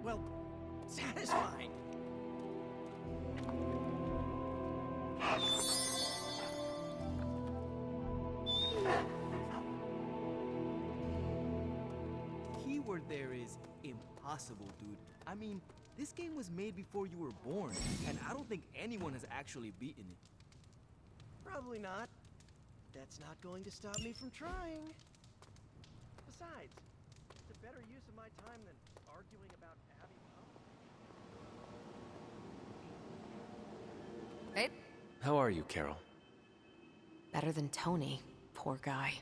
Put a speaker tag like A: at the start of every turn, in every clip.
A: well, satisfying. Keyword there is impossible, dude. I mean, this game was made before you were born, and I don't think anyone has actually beaten it. Probably not. That's not going to stop me from trying. Besides, it's a better use of my time than arguing about Abby Pump.
B: Babe?
C: How are you, Carol?
B: Better than Tony. Poor guy.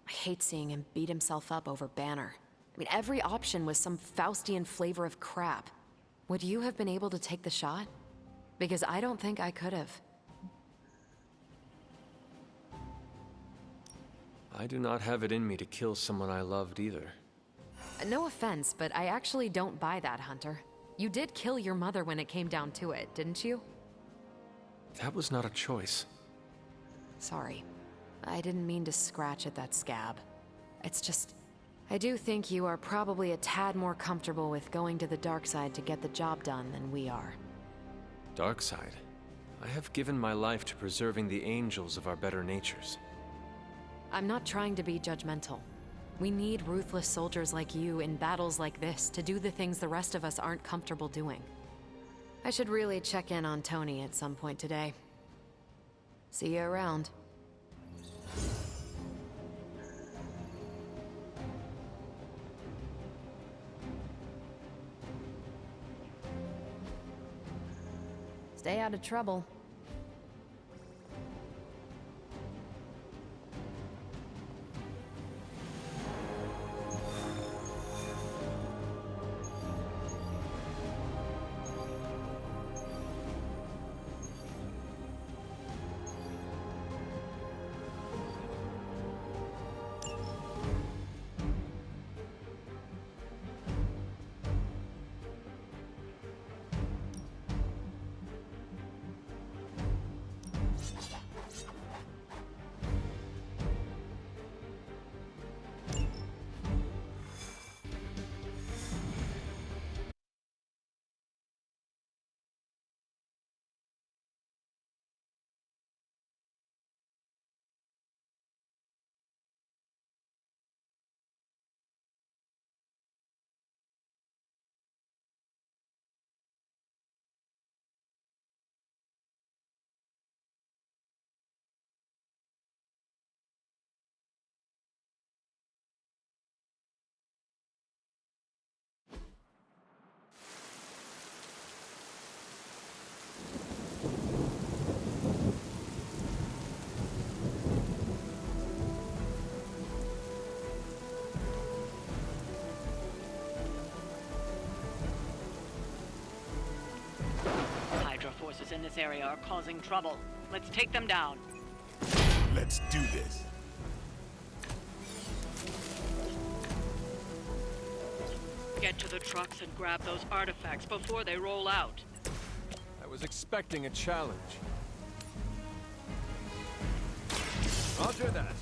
B: I hate seeing him beat himself up over Banner. I mean, every option was some Faustian flavor of crap. Would you have been able to take the shot? Because I don't think I could have.
C: I do not have it in me to kill someone I loved either.
B: No offense, but I actually don't buy that, Hunter. You did kill your mother when it came down to it, didn't you?
C: That was not a choice.
B: Sorry. I didn't mean to scratch at that scab. It's just... I do think you are probably a tad more comfortable with going to the dark side to get the job done than we are.
C: Dark side? I have given my life to preserving the angels of our better natures.
B: I'm not trying to be judgmental. We need ruthless soldiers like you in battles like this to do the things the rest of us aren't comfortable doing. I should really check in on Tony at some point today. See you around. Stay out of trouble.
D: Forces in this area are causing trouble. Let's take them down.
E: Let's do this.
D: Get to the trucks and grab those artifacts before they roll out.
F: I was expecting a challenge. Roger that.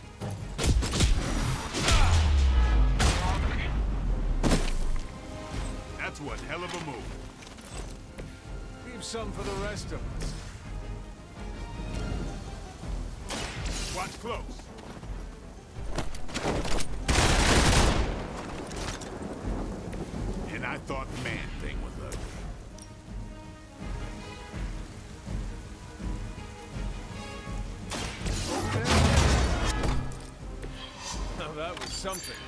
E: That's one hell of a move.
F: Leave some for the rest of us.
E: Watch close. And I thought Man-Thing was ugly.
F: Now that was something.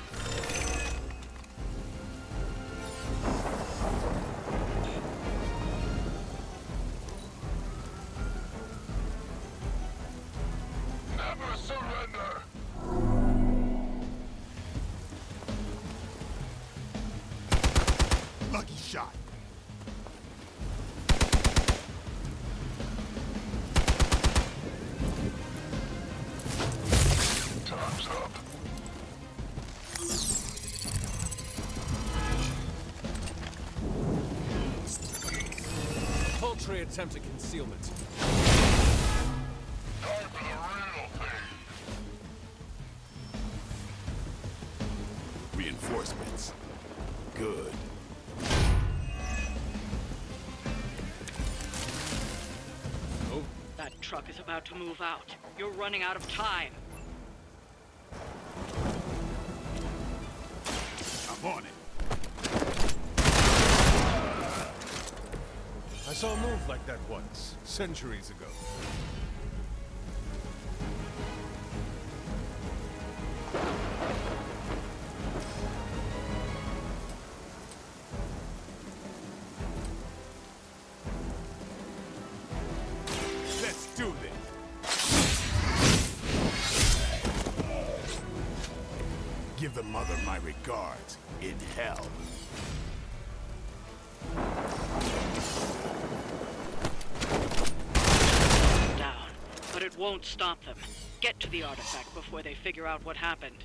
E: Never surrender! Lucky shot. Time's up.
F: Paltry attempt at concealment.
E: Time for the real thing. Reinforcements. Good.
D: truck is about to move out. You're running out of time.
E: I'm on it.
F: I saw a move like that once, centuries ago.
E: Let's do this. Give the mother my regards in hell.
D: Down. But it won't stop them. Get to the artifact before they figure out what happened.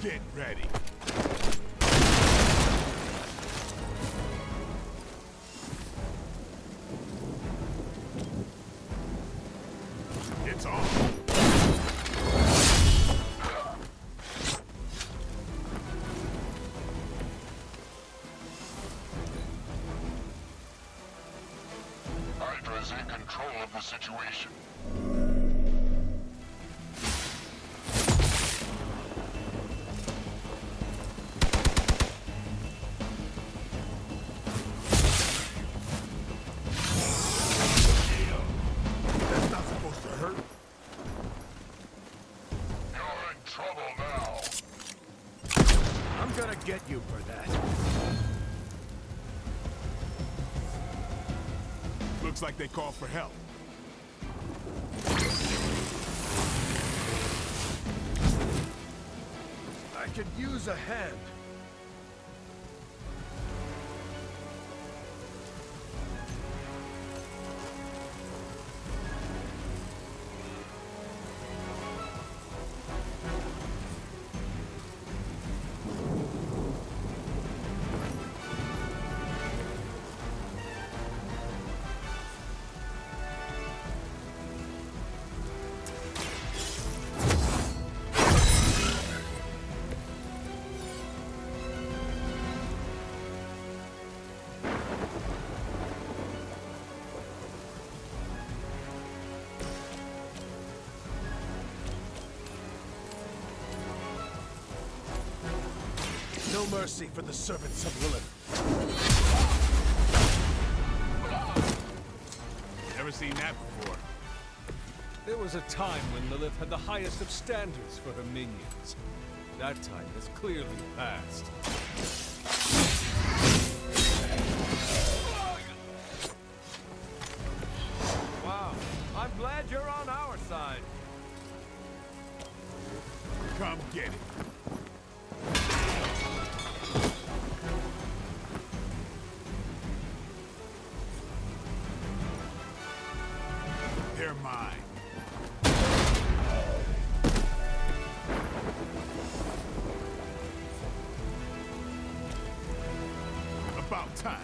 E: Get ready. It's on. Hydra's in control of the situation. That's not supposed to hurt. You're in trouble now.
F: I'm gonna get you for that.
E: Looks like they called for help.
F: I could use a hand. No mercy for the servants of Lilith.
E: Never seen that before.
F: There was a time when Lilith had the highest of standards for her minions. That time has clearly passed. Wow, I'm glad you're on our side.
E: Come get it. They're mine. About time.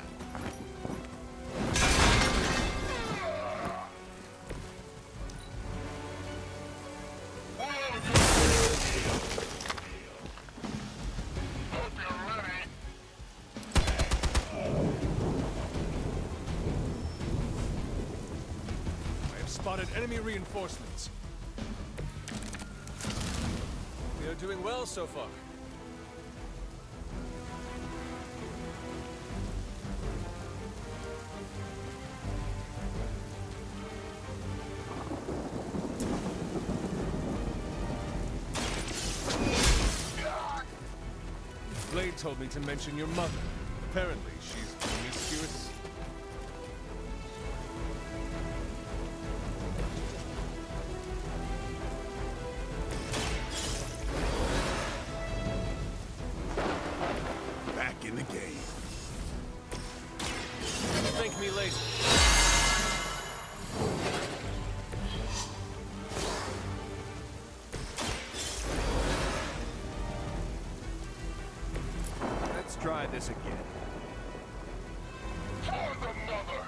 E: Hope you're ready.
F: I have spotted enemy reinforcements. We are doing well so far. Blade told me to mention your mother. Apparently, she's promiscuous. try this again.
E: For the mother!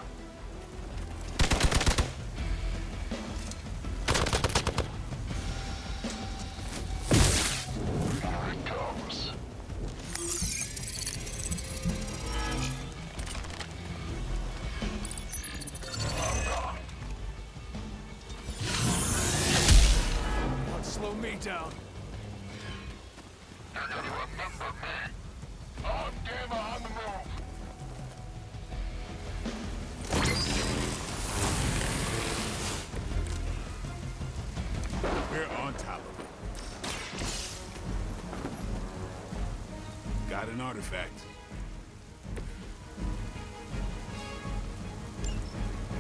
E: Here it comes.
F: Don't slow me down.
E: You're gonna remember me. On gamer on the move. We're on top of it. Got an artifact.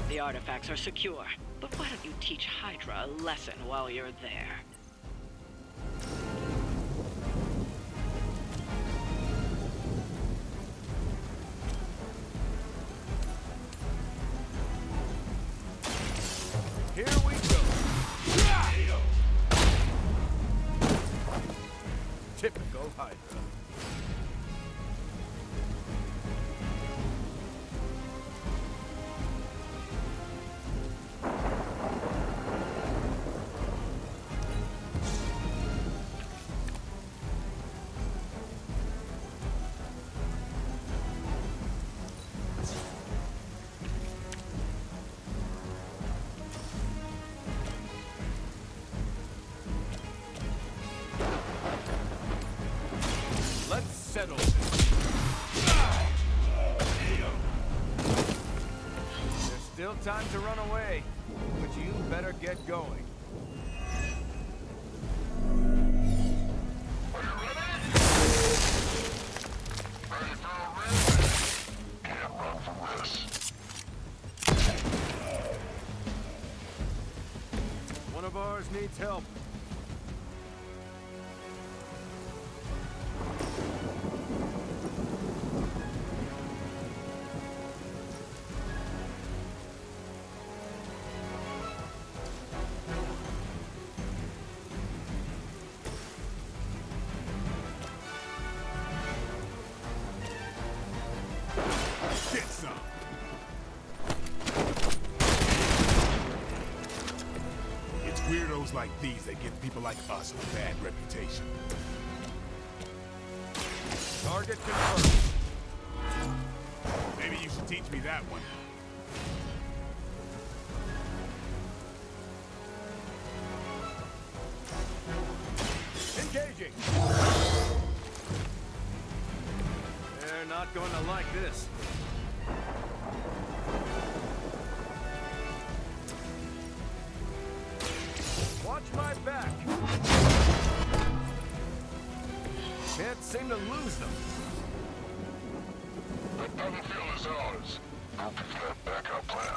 D: The artifacts are secure, but why don't you teach Hydra a lesson while you're there?
F: Here we go. Typical Hydra. Let's settle this. There's still time to run away, but you better get going.
E: Are you ready? Ready for a race? Can't run from this.
F: One of ours needs help.
E: Get some. It's weirdos like these that give people like us a bad reputation.
F: Target confirmed.
E: Maybe you should teach me that one.
F: Engaging. They're not going to like this. Watch my back. Can't seem to lose them.
E: The battlefield is ours. I'll pick that backup plan.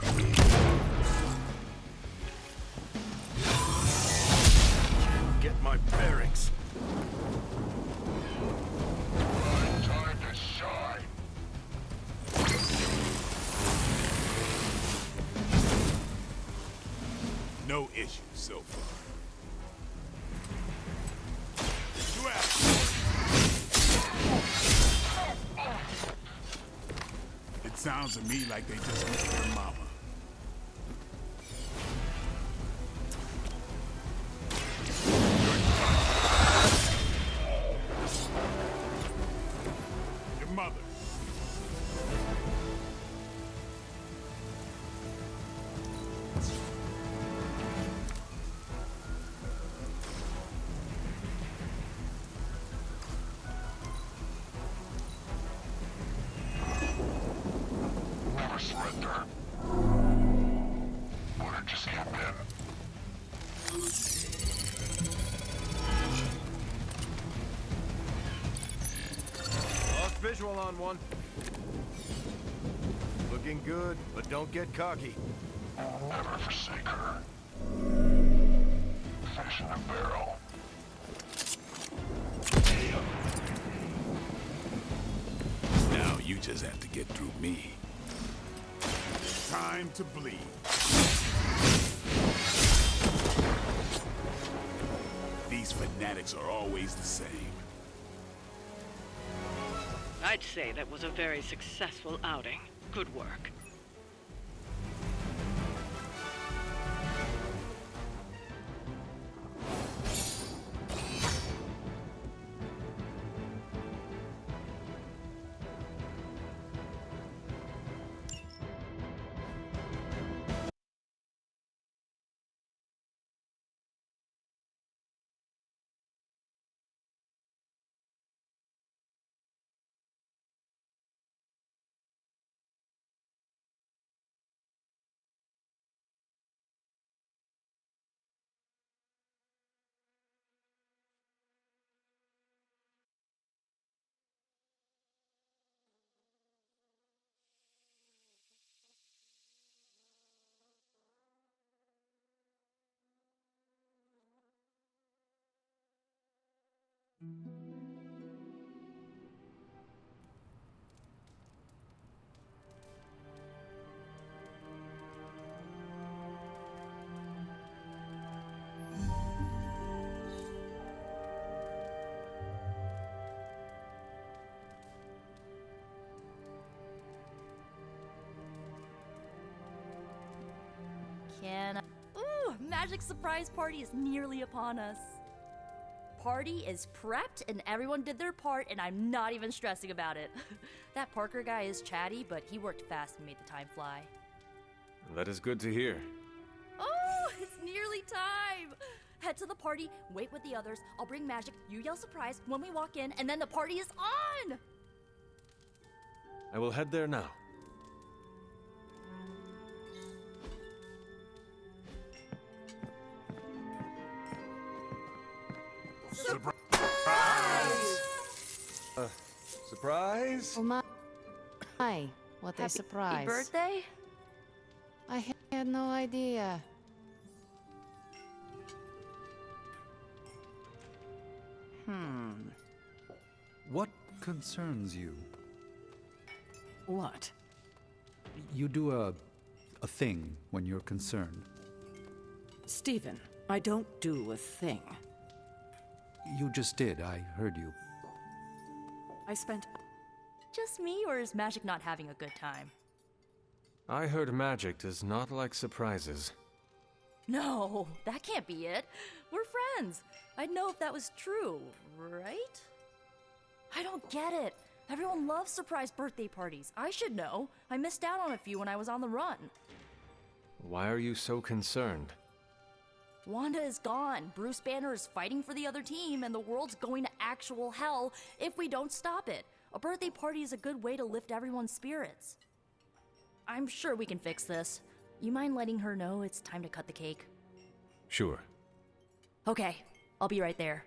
F: Get my bearings.
E: Time to shine. No issues so far. You asked. It sounds to me like they just went to their mama. Your mother. Never surrender. Wanna just get in.
F: Lost visual on one. Looking good, but don't get cocky.
E: Never forsake her. Fish in a barrel. Now you just have to get through me. Time to bleed. These fanatics are always the same.
D: I I'd say that was a very successful outing. Good work.
G: Ooh, Magic surprise party is nearly upon us. Party is prepped and everyone did their part and I'm not even stressing about it. That Parker guy is chatty, but he worked fast and made the time fly.
C: That is good to hear.
G: Oh, it's nearly time! Head to the party, wait with the others, I'll bring Magik, you yell surprise when we walk in, and then the party is on!
C: I will head there now. Surprise?
B: Oh my, what a surprise.
G: Happy birthday?
B: I had no idea.
H: What concerns you?
I: What?
H: You do a thing when you're concerned.
I: Stephen, I don't do a thing.
H: You just did, I heard you.
I: I spent...
G: Just me, or is Magik not having a good time?
C: I heard Magik does not like surprises.
G: No, that can't be it. We're friends. I'd know if that was true, right? I don't get it. Everyone loves surprise birthday parties. I should know. I missed out on a few when I was on the run.
C: Why are you so concerned?
G: Wanda is gone. Bruce Banner is fighting for the other team, and the world's going to actual hell if we don't stop it. A birthday party is a good way to lift everyone's spirits. I'm sure we can fix this. You mind letting her know it's time to cut the cake?
C: Sure.
G: Okay, I'll be right there.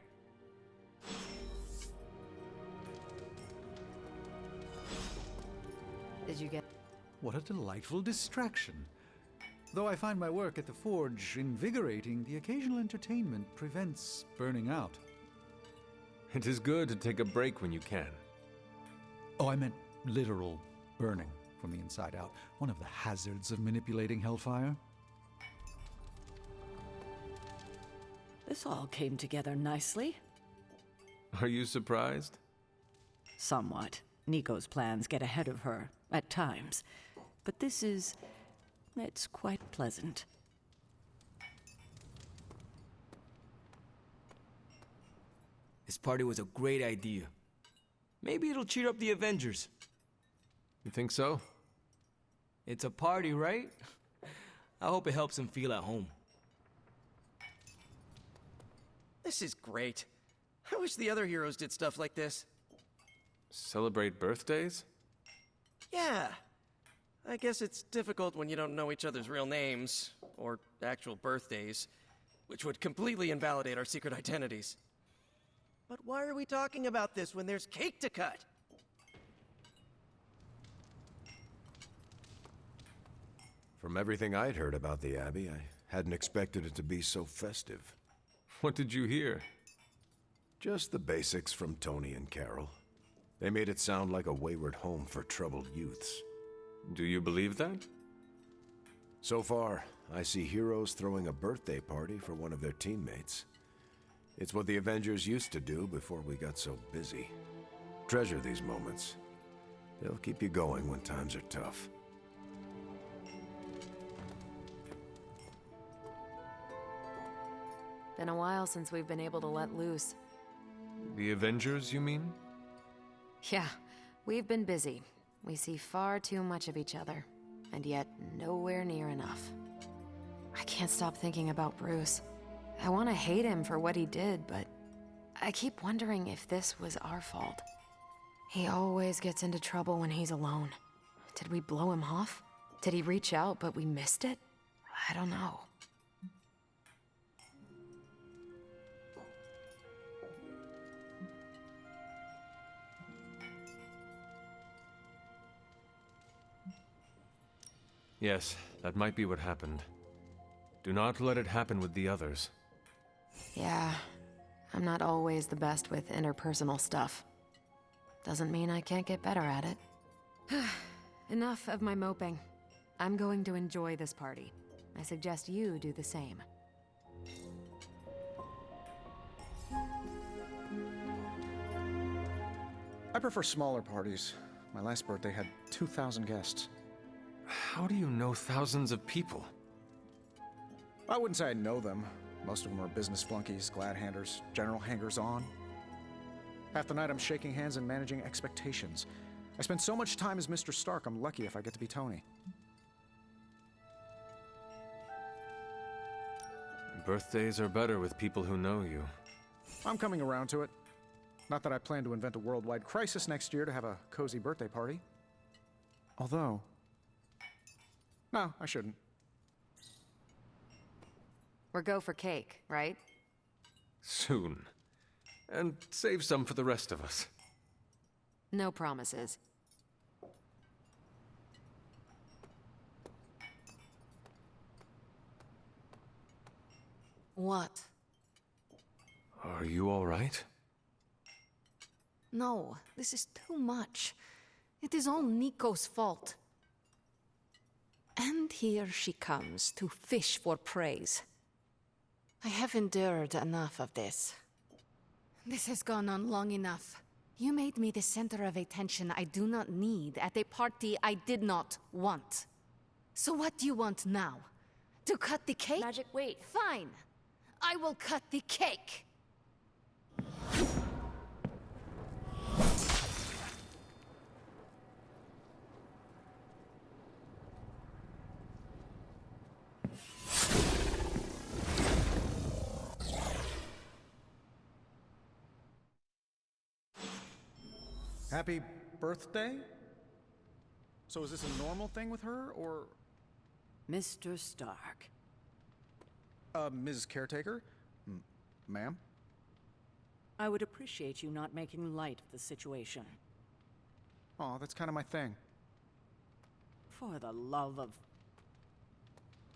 B: Did you get...
H: What a delightful distraction. Though I find my work at the forge invigorating, the occasional entertainment prevents burning out.
C: It is good to take a break when you can.
H: Oh, I meant literal burning from the inside out. One of the hazards of manipulating hellfire.
I: This all came together nicely.
C: Are you surprised?
I: Somewhat. Nico's plans get ahead of her, at times. But this is... it's quite pleasant.
A: This party was a great idea. Maybe it'll cheer up the Avengers.
C: You think so?
A: It's a party, right? I hope it helps them feel at home.
J: This is great. I wish the other heroes did stuff like this.
C: Celebrate birthdays?
J: Yeah. I guess it's difficult when you don't know each other's real names, or actual birthdays, which would completely invalidate our secret identities. But why are we talking about this when there's cake to cut?
K: From everything I'd heard about the Abbey, I hadn't expected it to be so festive.
C: What did you hear?
K: Just the basics from Tony and Carol. They made it sound like a wayward home for troubled youths.
C: Do you believe that?
K: So far, I see heroes throwing a birthday party for one of their teammates. It's what the Avengers used to do before we got so busy. Treasure these moments. They'll keep you going when times are tough.
B: Been a while since we've been able to let loose.
C: The Avengers, you mean?
B: Yeah, we've been busy. We see far too much of each other, and yet nowhere near enough. I can't stop thinking about Bruce. I want to hate him for what he did, but I keep wondering if this was our fault. He always gets into trouble when he's alone. Did we blow him off? Did he reach out, but we missed it? I don't know.
C: Yes, that might be what happened. Do not let it happen with the others.
B: Yeah, I'm not always the best with interpersonal stuff. Doesn't mean I can't get better at it. Enough of my moping. I'm going to enjoy this party. I suggest you do the same.
L: I prefer smaller parties. My last birthday had 2,000 guests.
C: How do you know thousands of people?
L: I wouldn't say I know them. Most of them are business flunkies, glad-handers, general hangers-on. Half the night I'm shaking hands and managing expectations. I spend so much time as Mr. Stark, I'm lucky if I get to be Tony.
C: Birthdays are better with people who know you.
L: I'm coming around to it. Not that I plan to invent a worldwide crisis next year to have a cozy birthday party. Although... No, I shouldn't.
B: We're go for cake, right?
C: Soon. And save some for the rest of us.
B: No promises. What?
C: Are you all right?
M: No, this is too much. It is all Nico's fault. And here she comes to fish for praise. I have endured enough of this. This has gone on long enough. You made me the center of attention I do not need at a party I did not want. So what do you want now? To cut the cake?
G: Magik, wait.
M: Fine. I will cut the cake.
L: Happy birthday? So is this a normal thing with her, or...
I: Mr. Stark.
L: Ms. Caretaker? Ma'am?
I: I would appreciate you not making light of the situation.
L: Aw, that's kind of my thing.
I: For the love of...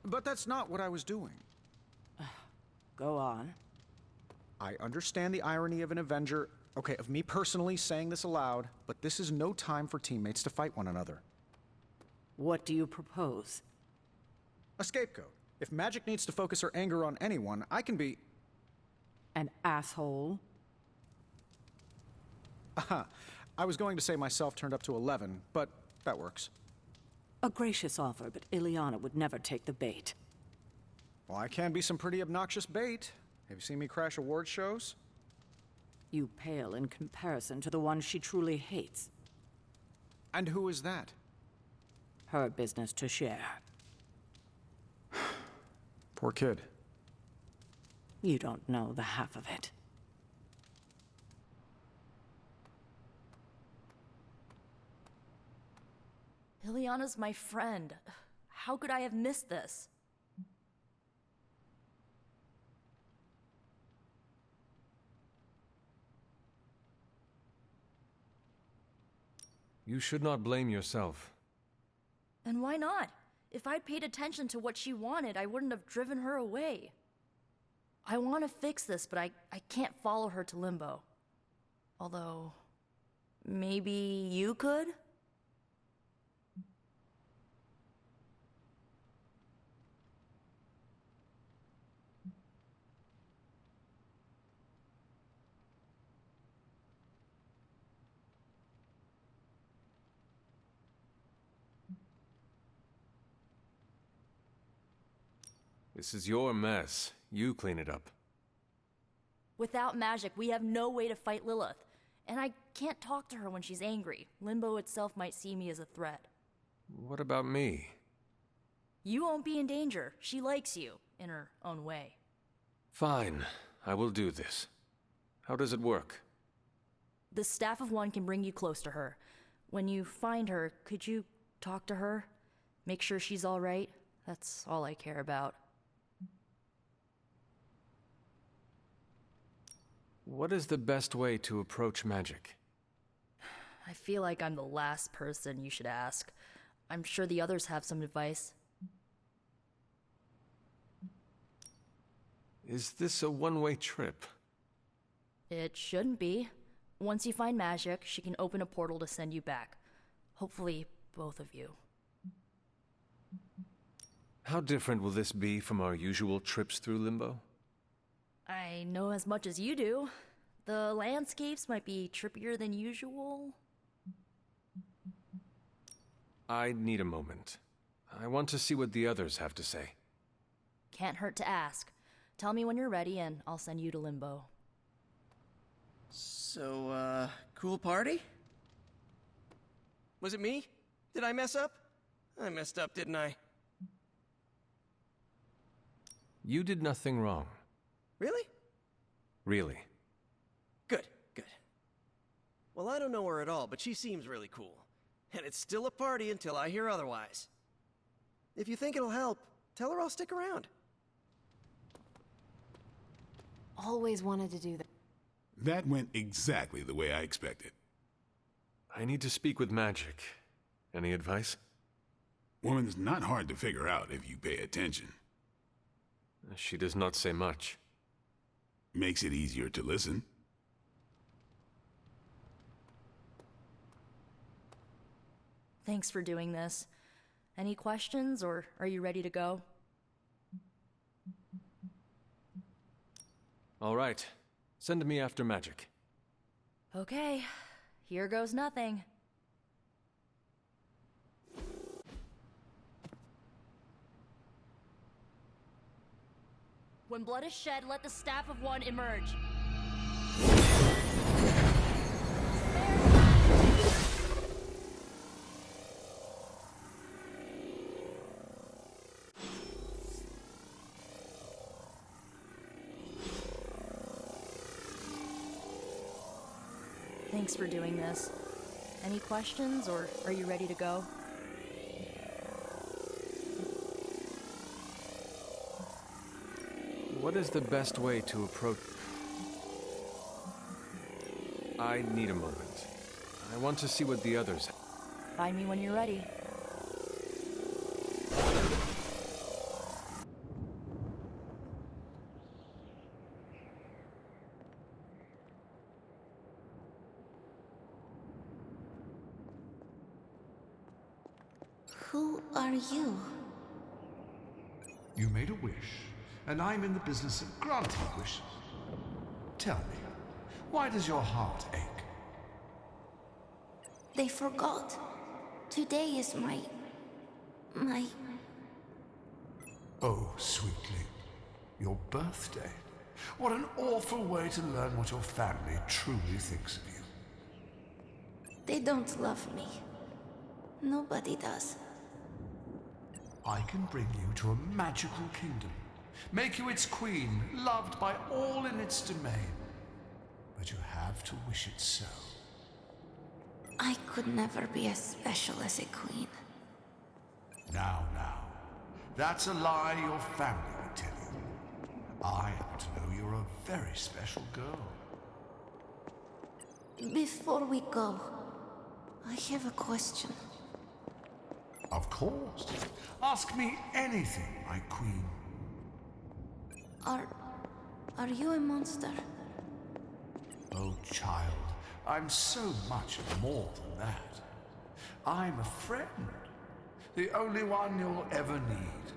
L: But that's not what I was doing.
I: Go on.
L: I understand the irony of an Avenger, okay, of me personally saying this aloud, but this is no time for teammates to fight one another.
I: What do you propose?
L: A scapegoat. If Magik needs to focus her anger on anyone, I can be...
I: An asshole?
L: Aha. I was going to say myself turned up to 11, but that works.
I: A gracious offer, but Ileana would never take the bait.
L: Well, I can be some pretty obnoxious bait. Have you seen me crash award shows?
I: You pale in comparison to the one she truly hates.
L: And who is that?
I: Her business to share.
L: Poor kid.
I: You don't know the half of it.
G: Ileana's my friend. How could I have missed this?
C: You should not blame yourself.
G: And why not? If I'd paid attention to what she wanted, I wouldn't have driven her away. I want to fix this, but I can't follow her to Limbo. Although, maybe you could?
C: This is your mess. You clean it up.
G: Without magic, we have no way to fight Lilith. And I can't talk to her when she's angry. Limbo itself might see me as a threat.
C: What about me?
G: You won't be in danger. She likes you, in her own way.
C: Fine. I will do this. How does it work?
G: The Staff of One can bring you close to her. When you find her, could you talk to her? Make sure she's all right? That's all I care about.
C: What is the best way to approach magic?
G: I feel like I'm the last person you should ask. I'm sure the others have some advice.
C: Is this a one-way trip?
G: It shouldn't be. Once you find Magik, she can open a portal to send you back. Hopefully, both of you.
C: How different will this be from our usual trips through Limbo?
G: I know as much as you do. The landscapes might be trippier than usual.
C: I need a moment. I want to see what the others have to say.
G: Can't hurt to ask. Tell me when you're ready and I'll send you to Limbo.
J: So, cool party? Was it me? Did I mess up? I messed up, didn't I?
C: You did nothing wrong.
J: Really?
C: Really.
J: Good, good. Well, I don't know her at all, but she seems really cool. And it's still a party until I hear otherwise. If you think it'll help, tell her I'll stick around.
B: Always wanted to do that.
E: That went exactly the way I expected.
C: I need to speak with Magik. Any advice?
E: Woman's not hard to figure out if you pay attention.
C: She does not say much.
E: Makes it easier to listen.
G: Thanks for doing this. Any questions, or are you ready to go?
C: All right. Send me after Magik.
G: Okay, here goes nothing. When blood is shed, let the Staff of One emerge. Thanks for doing this. Any questions, or are you ready to go?
C: What is the best way to approach... I need a moment. I want to see what the others...
G: Find me when you're ready.
N: Who are you?
O: You made a wish, and I'm in the business of granting wishes. Tell me, why does your heart ache?
N: They forgot. Today is my...
O: Oh, sweetly. Your birthday. What an awful way to learn what your family truly thinks of you.
N: They don't love me. Nobody does.
O: I can bring you to a magical kingdom. Make you its queen, loved by all in its domain. But you have to wish it so.
N: I could never be as special as a queen.
O: Now. That's a lie your family would tell you. I happen to know you're a very special girl.
N: Before we go, I have a question.
O: Of course. Ask me anything, my queen.
N: Are you a monster?
O: Oh, child, I'm so much more than that. I'm a friend. The only one you'll ever need.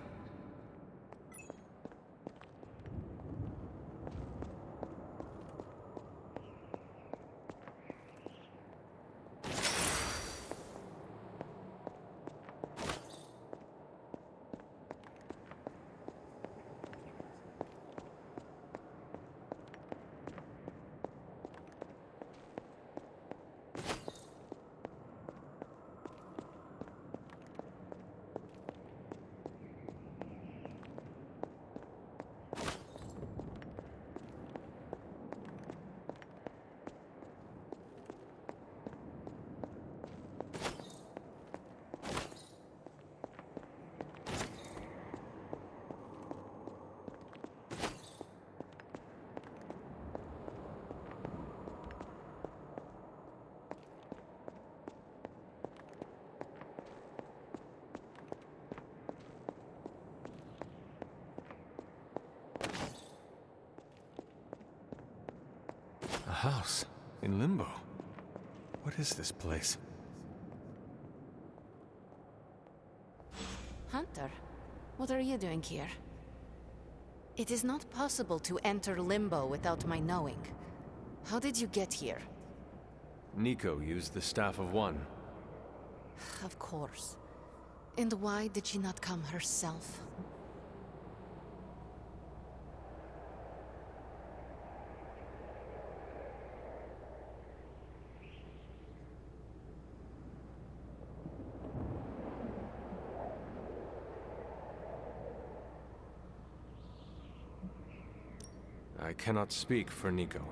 C: house in Limbo. What is this place?
M: Hunter, what are you doing here? It is not possible to enter Limbo without my knowing. How did you get here?
C: Nico used the Staff of One.
M: Of course. And why did she not come herself?
C: I cannot speak for Nico.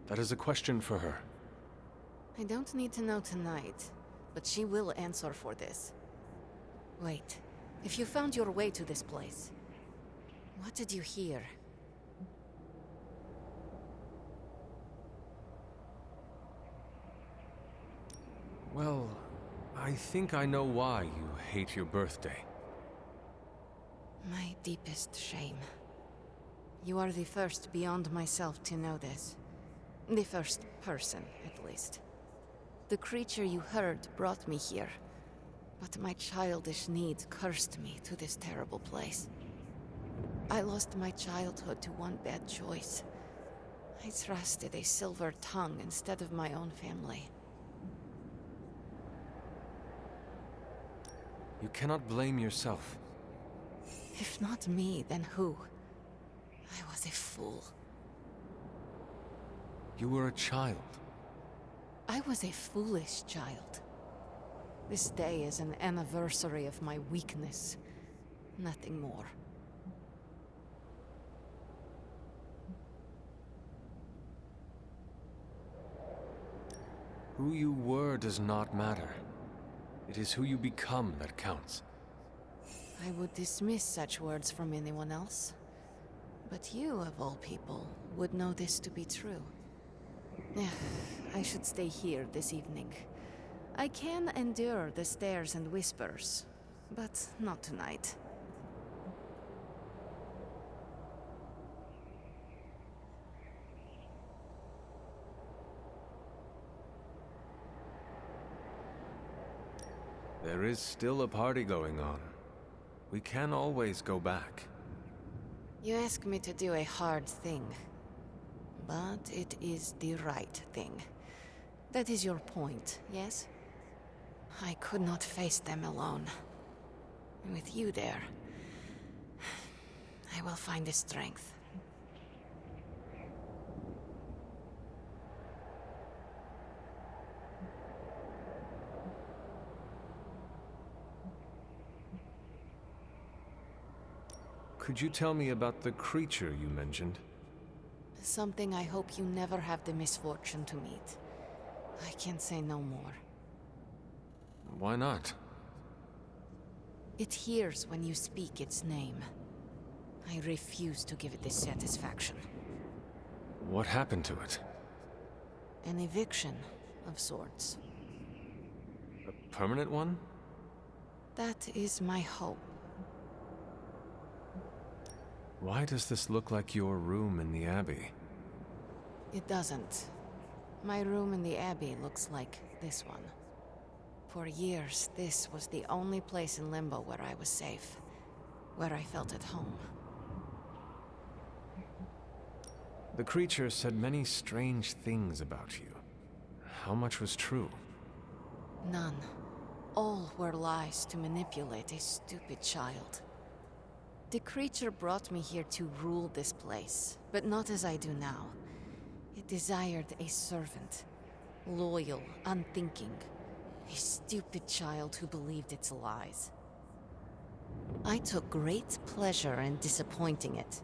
C: That is a question for her.
M: I don't need to know tonight, but she will answer for this. Wait, if you found your way to this place, what did you hear?
C: Well, I think I know why you hate your birthday.
M: My deepest shame. You are the first beyond myself to know this. The first person, at least. The creature you heard brought me here, but my childish needs cursed me to this terrible place. I lost my childhood to one bad choice. I trusted a silver tongue instead of my own family.
C: You cannot blame yourself.
M: If not me, then who? I was a fool.
C: You were a child.
M: I was a foolish child. This day is an anniversary of my weakness. Nothing more.
C: Who you were does not matter. It is who you become that counts.
M: I would dismiss such words from anyone else. But you, of all people, would know this to be true. I should stay here this evening. I can endure the stares and whispers, but not tonight.
C: There is still a party going on. We can always go back.
M: You ask me to do a hard thing. But it is the right thing. That is your point, yes? I could not face them alone. With you there, I will find the strength.
C: Could you tell me about the creature you mentioned?
M: Something I hope you never have the misfortune to meet. I can't say no more.
C: Why not?
M: It hears when you speak its name. I refuse to give it this satisfaction.
C: What happened to it?
M: An eviction of sorts.
C: A permanent one?
M: That is my hope.
C: Why does this look like your room in the Abbey?
M: It doesn't. My room in the Abbey looks like this one. For years, this was the only place in Limbo where I was safe. Where I felt at home.
C: The creature said many strange things about you. How much was true?
M: None. All were lies to manipulate a stupid child. The creature brought me here to rule this place, but not as I do now. It desired a servant. Loyal, unthinking. A stupid child who believed its lies. I took great pleasure in disappointing it.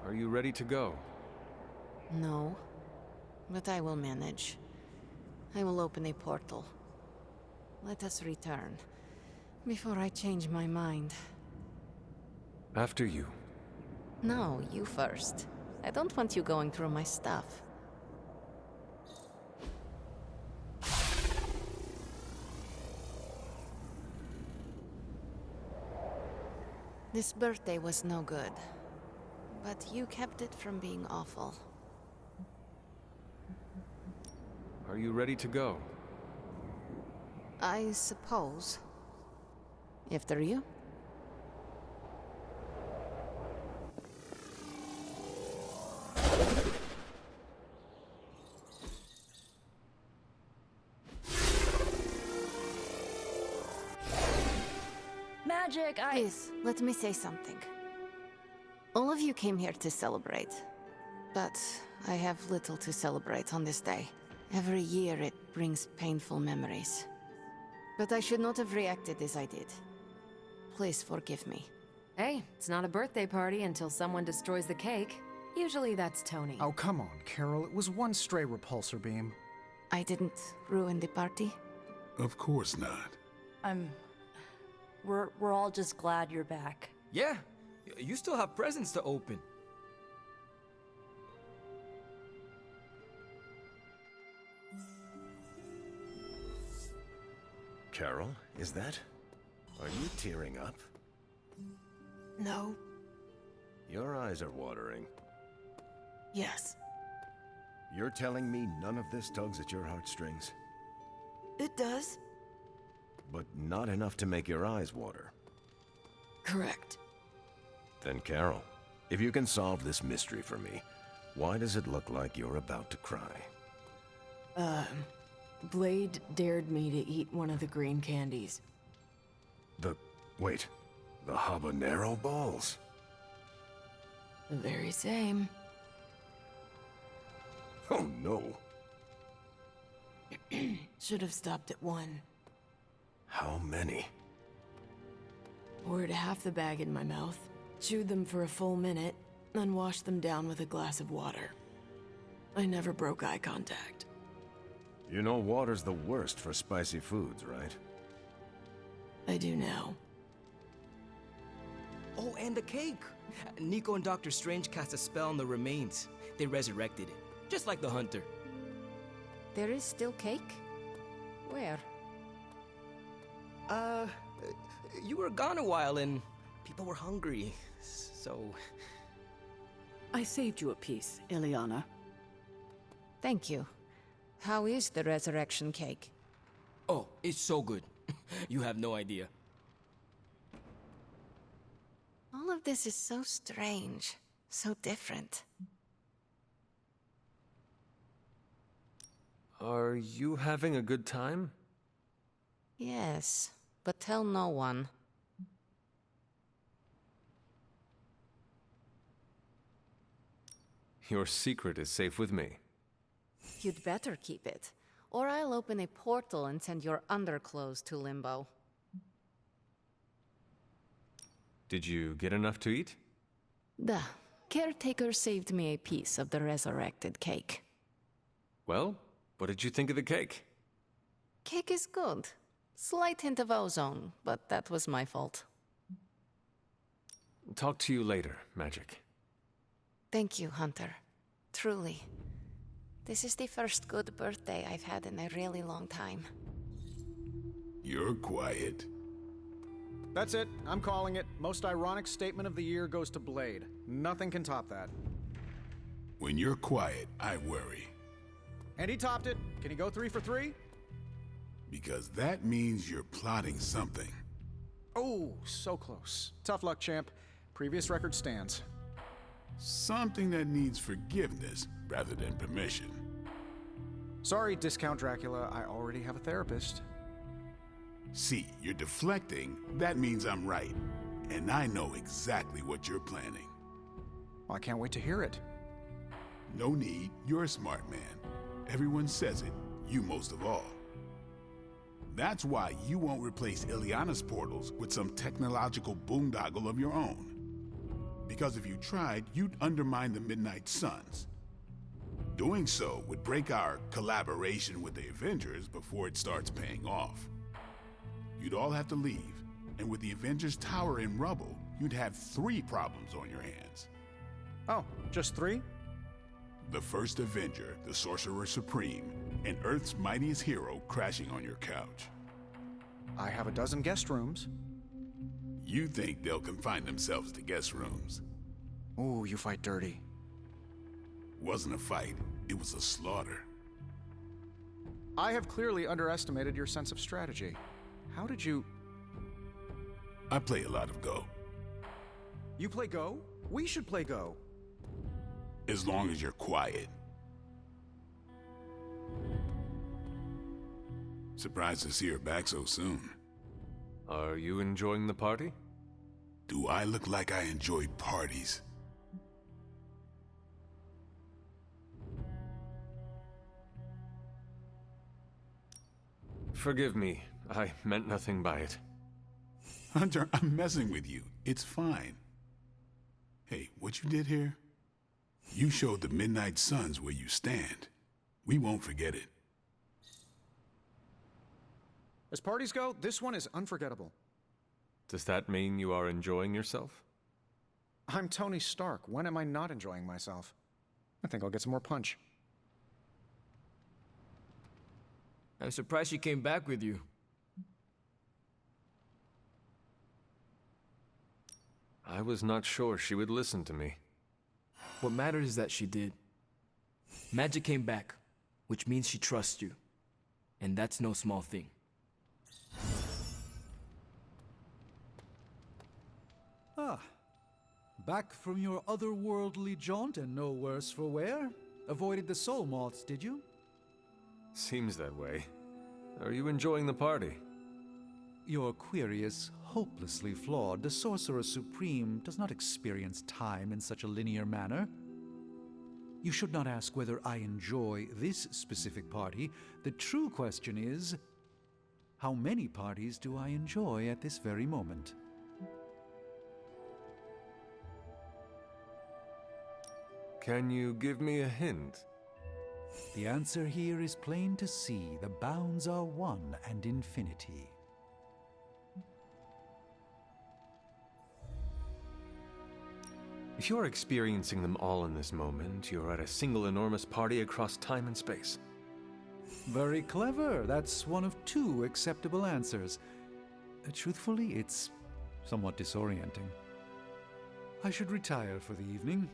C: Are you ready to go?
M: No, but I will manage. I will open a portal. Let us return, before I change my mind.
C: After you.
M: No, you first. I don't want you going through my stuff. This birthday was no good. but you kept it from being awful.
C: Are you ready to go?
M: I suppose. After you?
G: Magik,
M: Please, let me say something. All of you came here to celebrate. But I have little to celebrate on this day. Every year it brings painful memories. But I should not have reacted as I did. Please forgive me.
B: Hey, it's not a birthday party until someone destroys the cake. Usually that's Tony.
L: Oh, come on, Carol. It was one stray repulsor beam.
M: I didn't ruin the party?
E: Of course not.
G: We're all just glad you're back.
A: Yeah, you still have presents to open.
K: Carol, is that? Are you tearing up?
M: No.
K: Your eyes are watering.
M: Yes.
K: You're telling me none of this tugs at your heartstrings?
M: It does.
K: But not enough to make your eyes water.
M: Correct.
K: Then Carol, if you can solve this mystery for me, why does it look like you're about to cry?
B: Blade dared me to eat one of the green candies.
K: Wait, the habanero balls?
B: The very same.
K: Oh no.
B: Should have stopped at one.
K: How many?
B: Poured half the bag in my mouth, chewed them for a full minute, then washed them down with a glass of water. I never broke eye contact.
K: You know water's the worst for spicy foods, right?
B: I do now.
A: Oh, and the cake! Nico and Dr. Strange cast a spell on the remains. They resurrected it, just like the hunter.
M: There is still cake? Where?
A: You were gone a while and people were hungry, so...
I: I saved you a piece, Ileana.
M: Thank you. How is the resurrection cake?
A: Oh, it's so good. You have no idea.
M: All of this is so strange, so different.
C: Are you having a good time?
M: Yes, but tell no one.
C: Your secret is safe with me.
M: You'd better keep it, or I'll open a portal and send your underclothes to Limbo.
C: Did you get enough to eat?
M: The caretaker saved me a piece of the resurrected cake.
C: Well, what did you think of the cake?
M: Cake is good. Slight hint of ozone, but that was my fault.
C: Talk to you later, Magik.
M: Thank you, Hunter. Truly. This is the first good birthday I've had in a really long time.
E: You're quiet.
L: That's it. I'm calling it. Most ironic statement of the year goes to Blade. Nothing can top that.
E: When you're quiet, I worry.
L: And he topped it. Can he go 3 for 3?
E: Because that means you're plotting something.
L: Oh, so close. Tough luck, champ. Previous record stands.
E: Something that needs forgiveness rather than permission.
L: Sorry, Discount Dracula. I already have a therapist.
E: See, you're deflecting. That means I'm right. And I know exactly what you're planning.
L: Well, I can't wait to hear it.
E: No need. You're a smart man. Everyone says it. You most of all. That's why you won't replace Ileana's portals with some technological boondoggle of your own. Because if you tried, you'd undermine the Midnight Suns. Doing so would break our collaboration with the Avengers before it starts paying off. You'd all have to leave, and with the Avengers Tower in rubble, you'd have 3 problems on your hands.
L: Oh, just 3?
E: The first Avenger, the Sorcerer Supreme, and Earth's mightiest hero crashing on your couch.
L: I have a dozen guest rooms.
E: You think they'll confine themselves to guest rooms?
L: Ooh, you fight dirty.
E: Wasn't a fight, it was a slaughter.
L: I have clearly underestimated your sense of strategy. How did you...
E: I play a lot of Go.
L: You play Go? We should play Go.
E: As long as you're quiet. Surprised to see her back so soon.
C: Are you enjoying the party?
E: Do I look like I enjoy parties?
C: Forgive me. I meant nothing by it.
E: Hunter, I'm messing with you. It's fine. Hey, what you did here? You showed the Midnight Suns where you stand. We won't forget it.
L: As parties go, this one is unforgettable.
C: Does that mean you are enjoying yourself?
L: I'm Tony Stark. When am I not enjoying myself? I think I'll get some more punch.
A: I'm surprised she came back with you.
C: I was not sure she would listen to me.
A: What matters is that she did. Magik came back, which means she trusts you. And that's no small thing.
H: Ah, back from your otherworldly jaunt and no worse for wear? Avoided the soul moths, did you?
C: Seems that way. Are you enjoying the party?
H: Your query is hopelessly flawed. The Sorcerer Supreme does not experience time in such a linear manner. You should not ask whether I enjoy this specific party. The true question is, how many parties do I enjoy at this very moment?
C: Can you give me a hint?
H: The answer here is plain to see. The bounds are one and infinity.
C: If you're experiencing them all in this moment, you're at a single enormous party across time and space.
H: Very clever. That's one of two acceptable answers. Truthfully, it's somewhat disorienting. I should retire for the evening.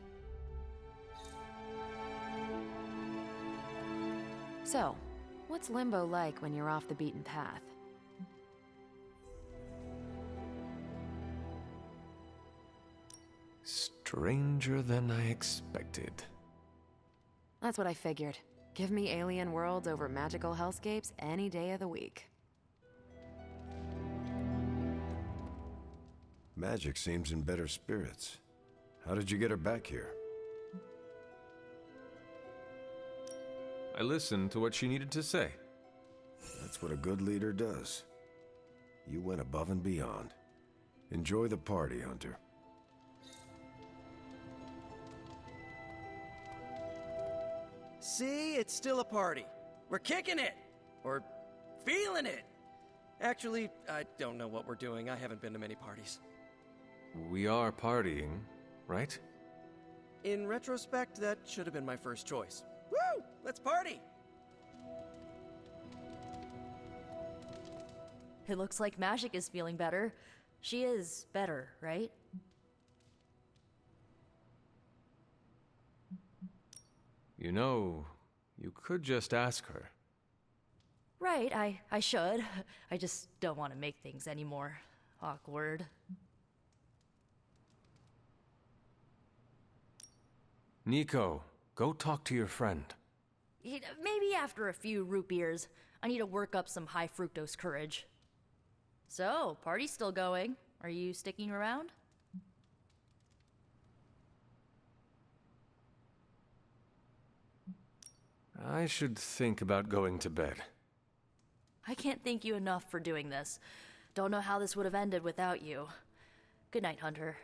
B: So, what's Limbo like when you're off the beaten path?
C: Stranger than I expected.
B: That's what I figured. Give me alien worlds over magical hellscapes any day of the week.
K: Magik seems in better spirits. How did you get her back here?
C: I listened to what she needed to say.
K: That's what a good leader does. You went above and beyond. Enjoy the party, Hunter.
J: See, it's still a party. We're kicking it! Or feeling it! Actually, I don't know what we're doing. I haven't been to many parties.
C: We are partying, right?
J: In retrospect, that should have been my first choice. Woo! Let's party!
G: It looks like Magik is feeling better. She is better, right?
C: You know, you could just ask her.
G: Right, I should. I just don't want to make things any more awkward.
C: Nico, go talk to your friend.
G: Maybe after a few root beers. I need to work up some high fructose courage. So, party's still going. Are you sticking around?
C: I should think about going to bed.
G: I can't thank you enough for doing this. Don't know how this would have ended without you. Good night, Hunter.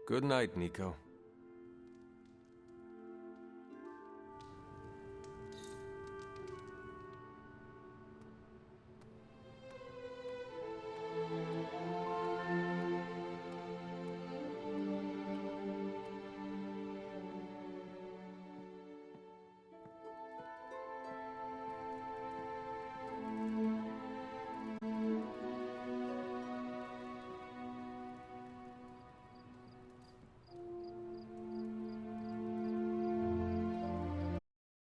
C: Good night, Nico.